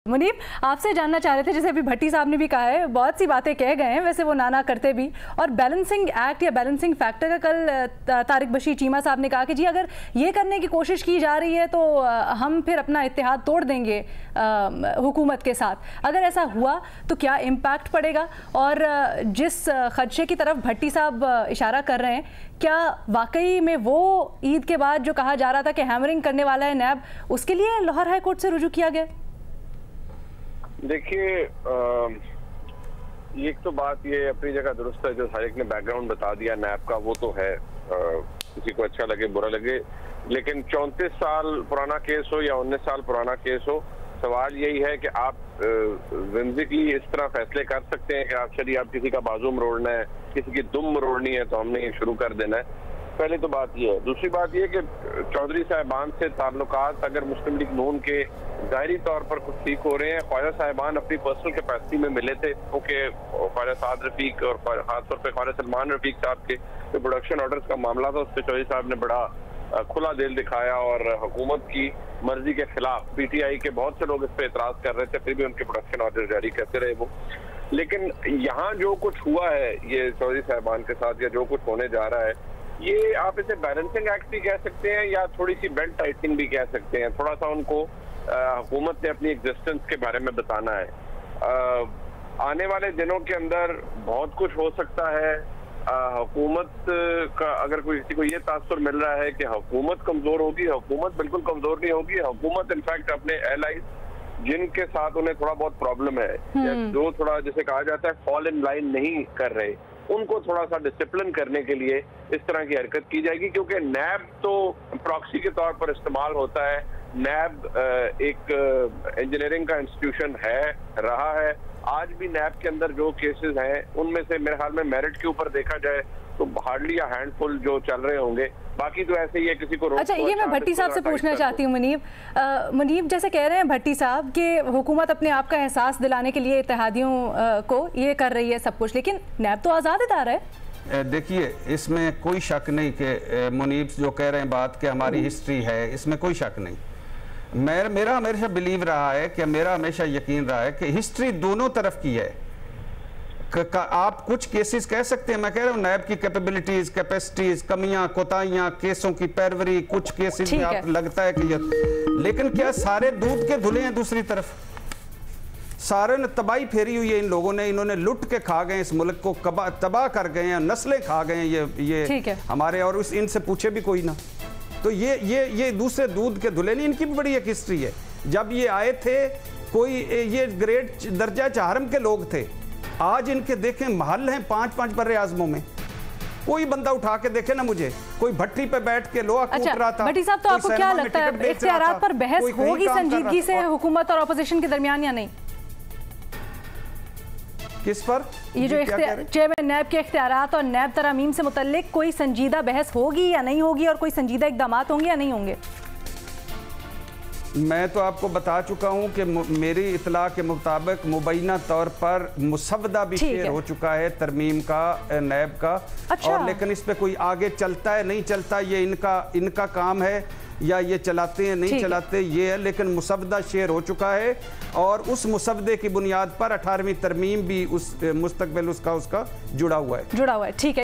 मुनीब, आपसे जानना चाह रहे थे, जैसे अभी भट्टी साहब ने भी कहा है, बहुत सी बातें कह गए हैं, वैसे वो नाना करते भी, और बैलेंसिंग एक्ट या बैलेंसिंग फैक्टर का कल तारिक बशीर चीमा साहब ने कहा कि जी अगर ये करने की कोशिश की जा रही है तो हम फिर अपना इत्तेहाद तोड़ देंगे हुकूमत के साथ। अगर ऐसा हुआ तो क्या इम्पैक्ट पड़ेगा? और जिस खदशे की तरफ भट्टी साहब इशारा कर रहे हैं, क्या वाकई में वो ईद के बाद जो कहा जा रहा था कि हैमरिंग करने वाला है नैब, उसके लिए लाहौर हाई कोर्ट से रुजू किया गया? देखिए, एक तो बात ये अपनी जगह दुरुस्त है, जो तारिक ने बैकग्राउंड बता दिया नैब का, वो तो है, किसी को अच्छा लगे बुरा लगे, लेकिन 34 साल पुराना केस हो या 19 साल पुराना केस हो, सवाल यही है कि आप जिंदगी इस तरह फैसले कर सकते हैं कि आप चलिए आप किसी का बाजू मरोड़ना है, किसी की दुम मरोड़नी है तो हमने ये शुरू कर देना है। पहले तो बात ये है। दूसरी बात ये कि चौधरी साहिबान से ताल्लुकात अगर मुस्लिम लीग नून के ज़ाहिरी तौर पर कुछ ठीक हो रहे हैं, ख्वाजा साहिबान अपनी पर्सनल कैपेसिटी में मिले थे, क्योंकि ख्वाजा साद रफीक और खासतौर पर ख्वाजा सलमान रफीक साहब के जो प्रोडक्शन ऑर्डर्स का मामला था, उस पर चौधरी साहब ने बड़ा खुला दिल दिखाया और हुकूमत की मर्जी के खिलाफ पीटीआई के बहुत से लोग इस पर एतराज कर रहे थे, फिर भी उनके प्रोडक्शन ऑर्डर जारी करते रहे वो। लेकिन यहाँ जो कुछ हुआ है ये चौधरी साहिबान के साथ, या जो कुछ होने जा रहा है, ये आप इसे बैलेंसिंग एक्ट भी कह सकते हैं या थोड़ी सी बेल्ट टाइटनिंग भी कह सकते हैं। थोड़ा सा उनको हुकूमत ने अपनी एग्जिस्टेंस के बारे में बताना है। आने वाले दिनों के अंदर बहुत कुछ हो सकता है। हुकूमत का अगर कोई किसी को ये तासुर मिल रहा है कि हुकूमत कमजोर होगी, हुकूमत बिल्कुल कमजोर नहीं होगी। हुकूमत इनफैक्ट अपने एलाइज जिनके साथ उन्हें थोड़ा बहुत प्रॉब्लम है, या जो थोड़ा जैसे कहा जाता है फॉल इन लाइन नहीं कर रहे, उनको थोड़ा सा डिसिप्लिन करने के लिए इस तरह की हरकत की जाएगी। क्योंकि नैब तो प्रॉक्सी के तौर पर इस्तेमाल होता है। नैब एक इंजीनियरिंग का इंस्टीट्यूशन है, रहा है। आज भी नैब के अंदर जो केसेस हैं उनमें से मेरे ख्याल में मेरिट के ऊपर देखा जाए तो हार्डली या हैंडफुल जो चल रहे होंगे, बाकी तो ऐसे ही है किसी को रोक। अच्छा, ये मैं भट्टी साहब से पूछना चाहती हूँ मुनीब, जैसे कह रहे हैं भट्टी साहब कि हुकूमत अपने आप का एहसास दिलाने के लिए इत्तेहादियों को ये कर रही है सब कुछ, लेकिन नैब तो आज़ाद इदारा है। देखिए, इसमें कोई शक नहीं कि मुनीब जो कह रहे हैं बात कि हमारी हिस्ट्री है, इसमें कोई शक नहीं। मेरा हमेशा बिलीव रहा है कि मेरा हमेशा यकीन रहा है कि हिस्ट्री दोनों तरफ की है। आप कुछ केसेस कह सकते हैं, मैं कह रहा हूँ नैब की कैपेबिलिटीज, कैपेसिटीज, कमियां, कोताहियां, केसों की पैरवी, कुछ केसेस में आप लगता है कि लेकिन क्या सारे दूध के धुले हैं दूसरी तरफ? सारे ने तबाही फेरी हुई है इन लोगों ने, इन्होंने लुट के खा गए इस मुल्क को, तबाह कर गए हैं, नस्लें खा गए हैं ये हमारे, और उस इनसे पूछे भी कोई ना। तो ये दूसरे दूध के धुले नहीं, इनकी भी बड़ी एक हिस्ट्री है। जब ये आए थे कोई ये ग्रेट दर्जा चाहरम के लोग थे, आज इनके देखें महल हैं 5-5 बर्रे आज़मों में। कोई बंदा उठा के देखे ना मुझे, कोई भट्टी पे बैठ के लोहा कूट रहा था। भट्टी साहब, तो आपको क्या लगता है इख्तियारात पर बहस होगी संजीदगी से हुकूमत और अपोजिशन के दरमियान या नहीं? किस पर? ये जो चेयरमैन नैब के इख्तियारात और नैब तरमीम से मुतल्लिक कोई संजीदा बहस होगी या नहीं होगी, और कोई संजीदा इक़दामात होंगे या नहीं होंगे? मैं तो आपको बता चुका हूं कि मेरी इतला के मुताबिक मुबैना तौर पर मुसवदा भी शेयर हो चुका है तरमीम का, नैब का। अच्छा। और लेकिन इस पे कोई आगे चलता है नहीं चलता, ये इनका काम है, या ये चलाते हैं नहीं चलाते ये है, लेकिन मुसवदा शेयर हो चुका है। और उस मुसवदे की बुनियाद पर 18वीं तरमीम भी उस मुस्तकबिल उसका जुड़ा हुआ है। ठीक है।